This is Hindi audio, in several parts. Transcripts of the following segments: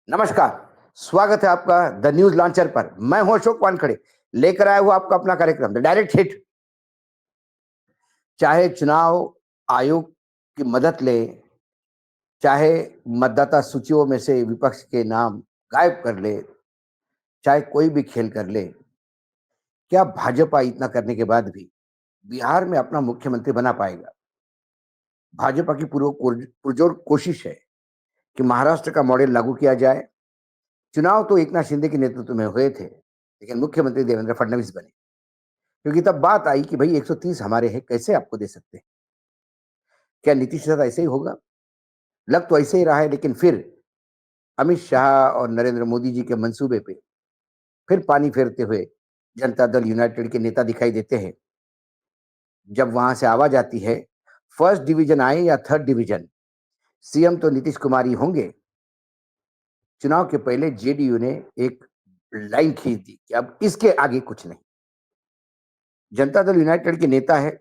नमस्कार, स्वागत है आपका द न्यूज़ लॉन्चर पर। मैं हूं अशोक वानखड़े, लेकर आया हूं आपका अपना कार्यक्रम द डायरेक्ट हिट। चाहे चुनाव आयोग की मदद लें, चाहे मतदाता सूचियों में से विपक्ष के नाम गायब कर ले, चाहे कोई भी खेल कर ले, क्या भाजपा इतना करने के बाद भी बिहार में अपना मुख्यमंत्री बना पाएगा? भाजपा की पुरजोर कोशिश है कि महाराष्ट्र का मॉडल लागू किया जाए। चुनाव तो एकनाथ शिंदे के नेतृत्व में हुए थे, लेकिन मुख्यमंत्री देवेंद्र फडणवीस बने। क्योंकि तब बात आई कि भाई 130 हमारे हैं, कैसे आपको दे सकते हैं? क्या नीतीश के साथ ऐसे ही होगा? लग तो ऐसे ही रहा है, लेकिन फिर अमित शाह और नरेंद्र मोदी जी के मंसूबे पे फिर पानी फेरते हुए जनता दल यूनाइटेड के नेता दिखाई देते हैं। जब वहां से आवाज आती है, फर्स्ट डिवीजन आए या थर्ड डिवीजन, सीएम तो नीतीश कुमार ही होंगे। चुनाव के पहले जेडीयू ने एक लाइन खींच दी कि अब इसके आगे कुछ नहीं। जनता दल यूनाइटेड के नेता है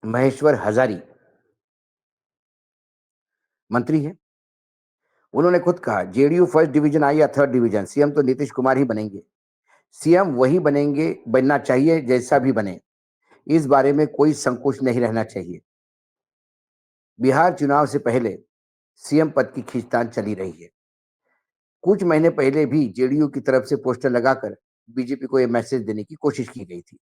महेश्वर हजारी, मंत्री है। उन्होंने खुद कहा, जेडीयू फर्स्ट डिवीजन आई या थर्ड डिवीजन, सीएम तो नीतीश कुमार ही बनेंगे। सीएम वही बनेंगे, बनना चाहिए जैसा भी बने, इस बारे में कोई संकोच नहीं रहना चाहिए। बिहार चुनाव से पहले सीएम पद की खींचतान चली रही है। कुछ महीने पहले भी जेडीयू की तरफ से पोस्टर लगाकर बीजेपी को यह मैसेज देने की कोशिश की गई थी।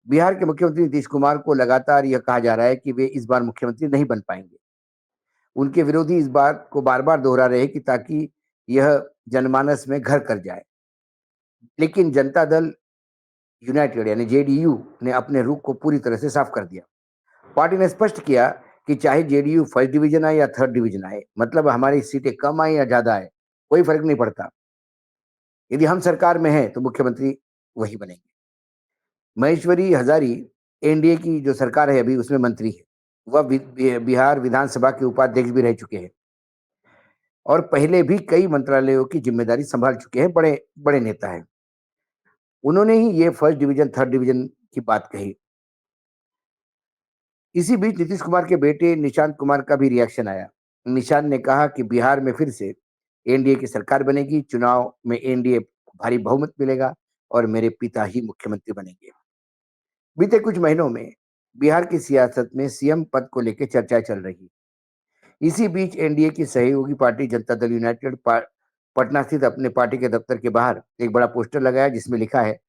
बिहार के मुख्यमंत्री नीतीश कुमार को लगातार यह कहा जा रहा है कि वे इस बार मुख्यमंत्री नहीं बन पाएंगे। उनके विरोधी इस बात को बार बार दोहरा रहे कि ताकि यह जनमानस में घर कर जाए। लेकिन जनता दल यूनाइटेड यानी जेडीयू ने अपने रुख को पूरी तरह से साफ कर दिया। पार्टी ने स्पष्ट किया कि चाहे जेडीयू फर्स्ट डिवीजन आए या थर्ड डिवीजन आए, मतलब हमारी सीटें कम आए या ज्यादा आए, कोई फर्क नहीं पड़ता। यदि हम सरकार में हैं तो मुख्यमंत्री वही बनेंगे। महेश्वरी हजारी एनडीए की जो सरकार है अभी, उसमें मंत्री है। वह बिहार विधानसभा के उपाध्यक्ष भी रह चुके हैं और पहले भी कई मंत्रालयों की जिम्मेदारी संभाल चुके हैं। बड़े बड़े नेता हैं। उन्होंने ही ये फर्स्ट डिवीजन थर्ड डिवीजन की बात कही। इसी बीच नीतीश कुमार के बेटे निशांत कुमार का भी रिएक्शन आया। निशांत ने कहा कि बिहार में फिर से एनडीए की सरकार बनेगी, चुनाव में एनडीए भारी बहुमत मिलेगा और मेरे पिता ही मुख्यमंत्री बनेंगे। बीते कुछ महीनों में बिहार की सियासत में सीएम पद को लेकर चर्चाएं चल रही। इसी बीच एनडीए की सहयोगी पार्टी जनता दल यूनाइटेड पटना स्थित अपने पार्टी के दफ्तर के बाहर एक बड़ा पोस्टर लगाया, जिसमें लिखा है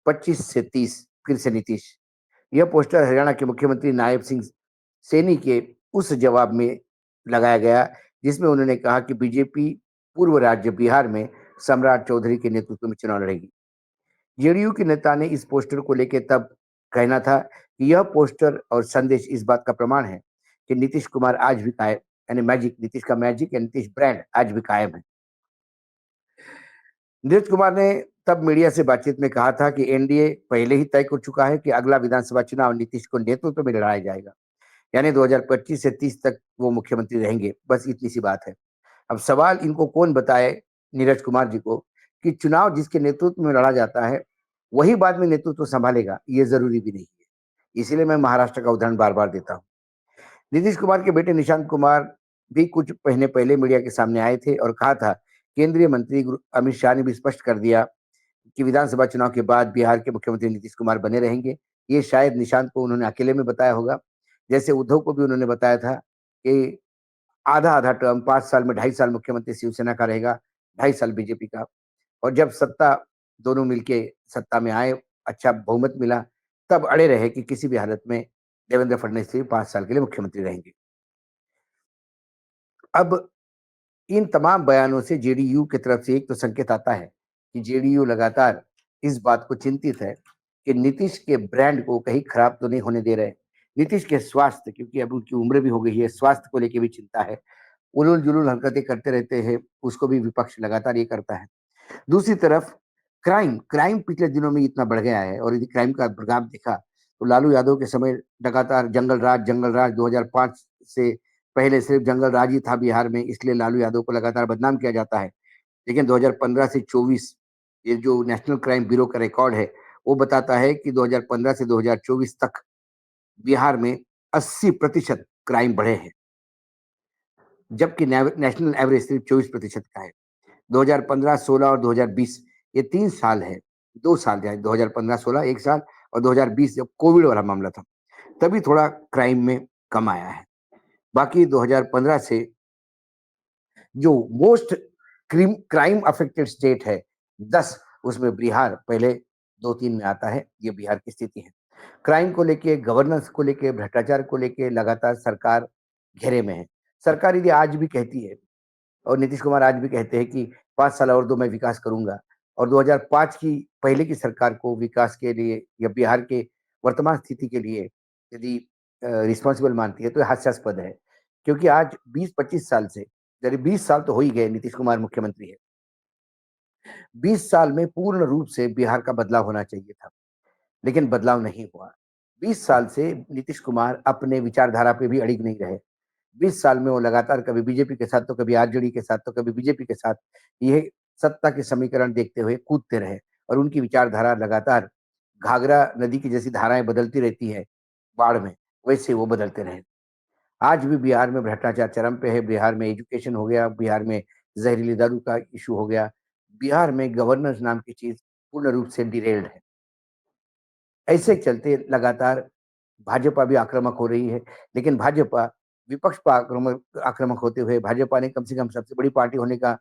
25 से 30 फिर से नीतीश। यह पोस्टर हरियाणा के मुख्यमंत्री नायब सिंह सैनी के उस जवाब में लगाया गया, जिसमें उन्होंने कहा कि बीजेपी पूर्व राज्य बिहार में सम्राट चौधरी के नेतृत्व में चुनाव लड़ेगी। जेडीयू के नेता ने इस पोस्टर को लेकर तब कहना था कि यह पोस्टर और संदेश इस बात का प्रमाण है कि नीतीश कुमार आज भी कायम, यानी मैजिक, नीतीश का मैजिक या नीतीश ब्रांड आज भी कायम है। नीतीश कुमार ने तब मीडिया से बातचीत में कहा था कि एनडीए पहले ही तय कर चुका है कि अगला विधानसभा चुनाव नीतीश को नेतृत्व में लड़ाया जाएगा, यानी 2025 से 30 तक वो मुख्यमंत्री रहेंगे। बस इतनी सी बात है। अब सवाल इनको कौन बताए, नीरज कुमार जी को, कि चुनाव जिसके नेतृत्व में लड़ा जाता है वही बाद में नेतृत्व संभालेगा, ये जरूरी भी नहीं है। इसीलिए मैं महाराष्ट्र का उदाहरण बार बार देता हूँ। नीतीश कुमार के बेटे निशांत कुमार भी कुछ महीने पहले मीडिया के सामने आए थे और कहा था, केंद्रीय मंत्री अमित शाह ने भी स्पष्ट कर दिया कि विधानसभा चुनाव के बाद बिहार के मुख्यमंत्री नीतीश कुमार बने रहेंगे। ये शायद निशांत को उन्होंने अकेले में बताया होगा, जैसे उद्धव को भी उन्होंने बताया था कि आधा आधा टर्म, 5 साल में 2.5 साल मुख्यमंत्री शिवसेना का रहेगा, 2.5 साल बीजेपी का। और जब सत्ता दोनों मिलके सत्ता में आए, अच्छा बहुमत मिला, तब अड़े रहे कि किसी भी हालत में देवेंद्र फडणवीस ही 5 साल के लिए मुख्यमंत्री रहेंगे। अब इन तमाम बयानों से जेडीयू की तरफ से एक तो संकेत आता है कि जेडीयू लगातार इस बात को चिंतित है कि नीतीश के ब्रांड को कहीं खराब तो नहीं होने दे रहे। नीतीश के स्वास्थ्य, क्योंकि अब उनकी उम्र भी हो गई है, स्वास्थ्य को लेकर भी चिंता है। उलूल जुलूल हरकतें करते रहते हैं, उसको भी विपक्ष लगातार ये करता है। दूसरी तरफ क्राइम क्राइम पिछले दिनों में इतना बढ़ गया है, और यदि क्राइम का ग्राफ देखा तो लालू यादव के समय लगातार जंगल राज 2005 से पहले सिर्फ जंगल राज ही था बिहार में, इसलिए लालू यादव को लगातार बदनाम किया जाता है। लेकिन 2015 से 24 ये जो नेशनल क्राइम ब्यूरो का रिकॉर्ड है, वो बताता है कि 2015 से 2024 तक बिहार में 80% क्राइम बढ़े हैं। जबकि नेशनल एवरेज सिर्फ 24% का है। 2015, 16 और 2020 ये 3 साल है, 2 साल जो है 2015-16 1 साल और 2020 जब कोविड वाला मामला था, तभी थोड़ा क्राइम में कम आया है। बाकी 2015 से जो मोस्ट क्राइम अफेक्टेड स्टेट है 10 उसमें बिहार पहले 2-3 में आता है, ये बिहार की स्थिति है। क्राइम को लेके, गवर्नेंस को लेके, भ्रष्टाचार को लेके लगातार सरकार घेरे में है। सरकार यदि आज भी कहती है और नीतीश कुमार आज भी कहते हैं कि 5 साल और दो मैं विकास करूँगा और 2005 की पहले की सरकार को विकास के लिए या बिहार के वर्तमान स्थिति के लिए यदि रिस्पॉन्सिबल मानती है तो ये हास्यास्पद है। क्योंकि आज 20-25 साल से यानी 20 साल तो हो ही गए नीतीश कुमार मुख्यमंत्री है। 20 साल में पूर्ण रूप से बिहार का बदलाव होना चाहिए था, लेकिन बदलाव नहीं हुआ। 20 साल से नीतीश कुमार अपने विचारधारा पे भी अड़िग नहीं रहे। 20 साल में वो लगातार कभी बीजेपी के साथ, तो कभी आरजेडी के साथ, तो कभी बीजेपी के साथ, ये सत्ता के समीकरण देखते हुए कूदते रहे और उनकी विचारधारा लगातार घाघरा नदी की जैसी धाराएँ बदलती रहती हैं बाढ़ में, वैसे वो बदलते रहे। आज भी बिहार में भ्रष्टाचार चरम पे है, बिहार में एजुकेशन हो गया, बिहार में जहरीली दारू का इश्यू हो गया, बिहार में गवर्नेंस नाम की चीज़ पूर्ण रूप से डिरेल्ड है। ऐसे चलते लगातार भाजपा भी आक्रामक हो रही है, लेकिन भाजपा विपक्ष पर आक्रामक आक्रामक होते हुए भाजपा ने कम से कम सबसे बड़ी पार्टी होने का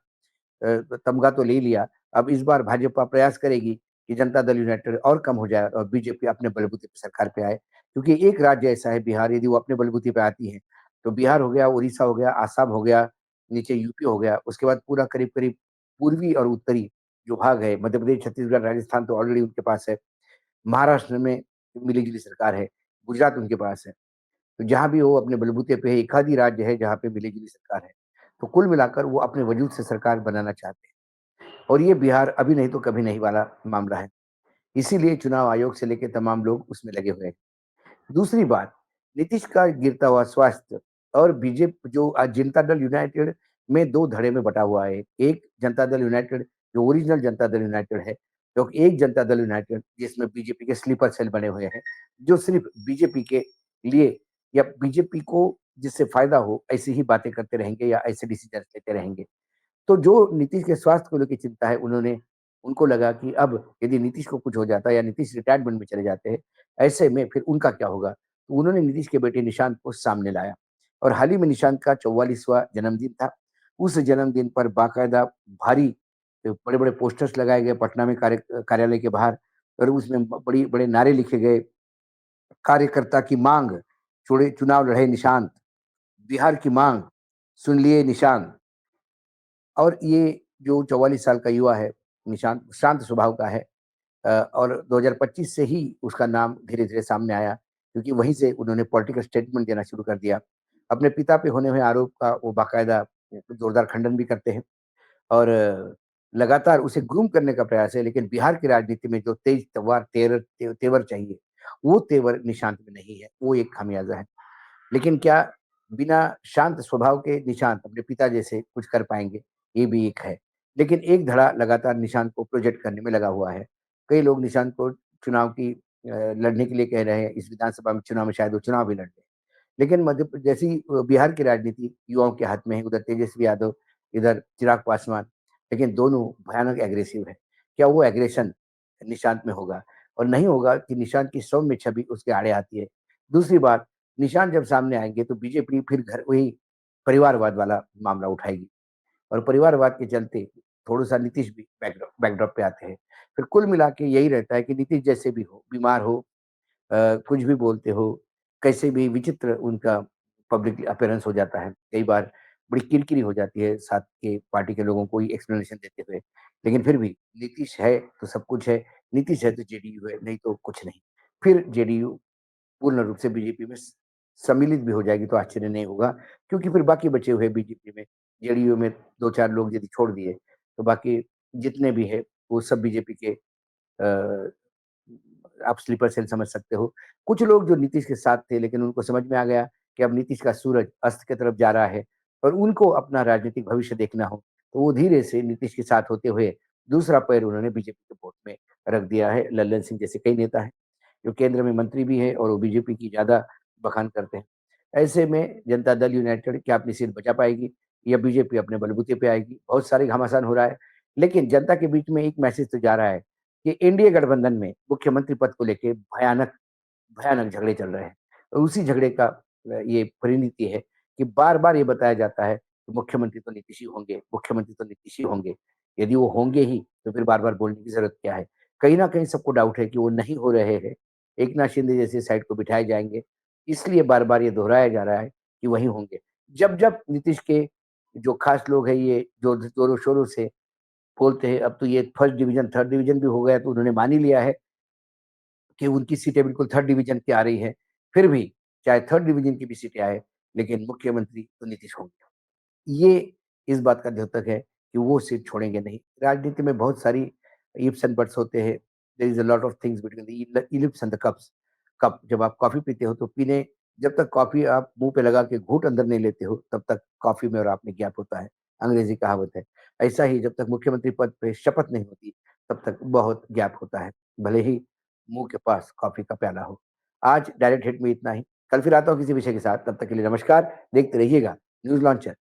तमगा तो ले लिया। अब इस बार भाजपा प्रयास करेगी कि जनता दल यूनाइटेड और कम हो जाए और बीजेपी अपने बलबूते पे सरकार पे आए। क्योंकि एक राज्य ऐसा है बिहार, यदि वो अपने बलबूते पे आती है, तो बिहार हो गया, उड़ीसा हो गया, आसाम हो गया, नीचे यूपी हो गया, उसके बाद पूरा करीब-करीब पूर्वी और उत्तरी जो भाग है, मध्य प्रदेश, छत्तीसगढ़, राजस्थान तो ऑलरेडी उनके पास है। महाराष्ट्र में मिली-जुली सरकार है, गुजरात उनके पास है। तो जहाँ भी वो अपने बलबूते पे है, एक आध ही राज्य है जहाँ पे मिली-जुली सरकार है। तो कुल मिलाकर वो अपने वजूद से सरकार बनाना चाहते हैं और ये बिहार अभी नहीं तो कभी नहीं वाला मामला है। इसीलिए चुनाव आयोग से लेके तमाम लोग उसमें लगे हुए हैं। दूसरी बात, नीतीश का गिरता हुआ स्वास्थ्य और बीजेपी जो आज जनता दल यूनाइटेड में 2 धड़े में बँटा हुआ है। एक जनता दल यूनाइटेड जो ओरिजिनल जनता दल यूनाइटेड है, तो एक जनता दल यूनाइटेड जिसमें बीजेपी के स्लीपर सेल बने हुए हैं, जो सिर्फ़ बीजेपी के लिए या बीजेपी को जिससे फ़ायदा हो, ऐसी ही बातें करते रहेंगे या ऐसे डिसीज़न्स लेते रहेंगे। तो जो नीतीश के स्वास्थ्य को लेके चिंता है, उनको लगा कि अब यदि नीतीश को कुछ हो जाता है या नीतीश रिटायरमेंट में चले जाते हैं, ऐसे में फिर उनका क्या होगा? तो उन्होंने नीतीश के बेटे निशांत को सामने लाया और हाल ही में निशांत का 44वाँ जन्मदिन था। उस जन्मदिन पर बाकायदा भारी बड़े-बड़े पोस्टर्स लगाए गए पटना में कार्यालय के बाहर और उसमें बड़ी बड़े नारे लिखे गए, कार्यकर्ता की माँग, चुनाव लड़े निशांत, बिहार की माँग, सुन लिए निशांत। और ये जो 44 साल का युवा है, निशांत शांत स्वभाव का है और 2025 से ही उसका नाम धीरे-धीरे सामने आया, क्योंकि वहीं से उन्होंने पॉलिटिकल स्टेटमेंट देना शुरू कर दिया। अपने पिता पे होने हुए आरोप का वो बाकायदा जोरदार खंडन भी करते हैं और लगातार उसे ग्रूम करने का प्रयास है, लेकिन बिहार की राजनीति में जो तेज-तर्रार तेवर चाहिए, वो तेवर निशांत में नहीं है, वो एक खामियाज़ा है। लेकिन क्या बिना शांत स्वभाव के निशांत अपने पिता जैसे कुछ कर पाएँगे? ये भी एक है। लेकिन एक धड़ा लगातार निशांत को प्रोजेक्ट करने में लगा हुआ है। कई लोग निशांत को चुनाव की लड़ने के लिए कह रहे हैं, इस विधानसभा में चुनाव में शायद वो चुनाव भी लड़ लें। लेकिन जैसी बिहार की राजनीति युवाओं के हाथ में है, उधर तेजस्वी यादव, इधर चिराग पासवान, लेकिन दोनों भयानक एग्रेसिव हैं। क्या वो एग्रेशन निशांत में होगा? और नहीं होगा कि निशांत की सौम्य छवि उसके आड़े आती है। दूसरी बात, निशांत जब सामने आएँगे तो बीजेपी फिर घर वही परिवारवाद वाला मामला उठाएगी और परिवारवाद के चलते थोड़ा-सा नीतीश भी बैकड्रॉप पे आते हैं। फिर कुल मिला के यही रहता है कि नीतीश जैसे भी हो, बीमार हो, कुछ भी बोलते हो, कैसे भी विचित्र उनका पब्लिक अपीयरेंस हो जाता है। कई बार बड़ी किरकिरी हो जाती है साथ के पार्टी के लोगों को ही एक्सप्लेनेशन देते हुए। लेकिन फिर भी नीतीश है तो सब कुछ है, नीतीश है तो जेडीयू है, नहीं तो कुछ नहीं। फिर जेडीयू पूर्ण रूप से बीजेपी में सम्मिलित भी हो जाएगी तो आश्चर्य नहीं होगा, क्योंकि फिर बाकी बचे हुए बीजेपी में, जेडीयू में 2-4 लोग यदि छोड़ दिए, तो बाकी जितने भी हैं, वो सब बीजेपी के आप स्लीपर सेल समझ सकते हो। कुछ लोग जो नीतीश के साथ थे, लेकिन उनको समझ में आ गया कि अब नीतीश का सूरज अस्त की तरफ जा रहा है और उनको अपना राजनीतिक भविष्य देखना हो, तो वो धीरे से नीतीश के साथ होते हुए दूसरा पैर उन्होंने बीजेपी के वोट में रख दिया है। लल्लन सिंह जैसे कई नेता हैं, जो केंद्र में मंत्री भी हैं और वो बीजेपी की ज़्यादा बखान करते हैं। ऐसे में जनता दल यूनाइटेड क्या अपनी सीट बचा पाएगी या बीजेपी अपने बलबूते पे आएगी? बहुत सारे घमासान हो रहा है। लेकिन जनता के बीच में एक मैसेज तो जा रहा है कि एनडीए गठबंधन में मुख्यमंत्री पद को लेके भयानक भयानक झगड़े चल रहे हैं। और उसी झगड़े का ये परिणति है कि बार-बार ये बताया जाता है कि मुख्यमंत्री तो नीतीश ही होंगे, मुख्यमंत्री तो नीतीश ही होंगे। यदि वो होंगे ही, तो फिर बार-बार बोलने की ज़रूरत क्या है? कहीं न कहीं सबको डाउट है कि वो नहीं हो रहे हैं। एकनाथ शिंदे जैसे साइड को बिठाए जाएँगे, इसलिए बार-बार ये दोहराया जा रहा है कि वही होंगे। जब-जब नीतीश के जो खास लोग हैं, ये जो ज़ोरों-शोरों से बोलते हैं, अब तो ये फर्स्ट डिवीज़न, थर्ड डिवीज़न भी हो गया, तो उन्होंने मान ही लिया है कि उनकी सीटें बिल्कुल थर्ड डिवीज़न की आ रही हैं। फिर भी चाहे थर्ड डिवीज़न की भी सीटें आएँ, लेकिन मुख्यमंत्री तो नीतीश होंगे। ये इस बात का द्योतक है कि वो सीट छोड़ेंगे नहीं। राजनीति में बहुत सारी इफ्स एंड बट्स होते हैं। There is a lot of things between the ellipse and the cups. Cup जब आप कॉफ़ी पीते हो तो पीने जब तक कॉफ़ी आप मुँह पे लगा के घूँट अंदर नहीं लेते हो, तब तक कॉफ़ी में और आप में गैप होता है। अंग्रेज़ी कहावत है। ऐसा ही जब तक मुख्यमंत्री पद पे शपथ नहीं होती, तब तक बहुत गैप होता है। भले ही मुँह के पास कॉफ़ी का प्याला हो। आज डायरेक्ट हिट में इतना ही। कल फिर आता हूँ किसी विषय के साथ, तब तक के लिए नमस्कार। देखते रहिएगा न्यूज़ लॉन्चर।